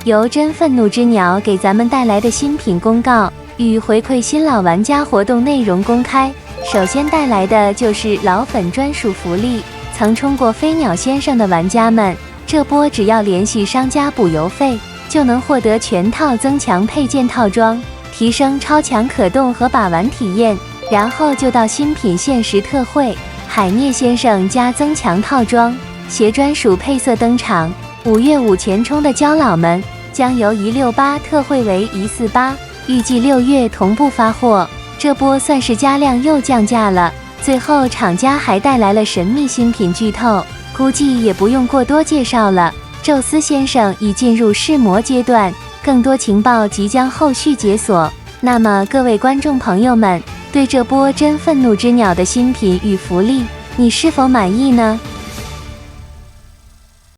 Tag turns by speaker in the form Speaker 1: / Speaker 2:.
Speaker 1: 由真愤怒之鸟给咱们带来的新品公告与回馈新老玩家活动内容公开。首先带来的就是老粉专属福利，曾冲过飞鸟先生的玩家们，这波只要联系商家补邮费，就能获得全套增强配件套装，提升超强可动和把玩体验。然后就到新品限时特惠，海涅先生加增强套装携专属配色登场。5月5前冲的胶老们将由168特惠为148，预计6月同步发货。这波算是加量又降价了。最后厂家还带来了神秘新品剧透，估计也不用过多介绍了。宙斯先生已进入试模阶段，更多情报即将后续解锁。那么各位观众朋友们，对这波真愤怒之鸟的新品与福利，你是否满意呢？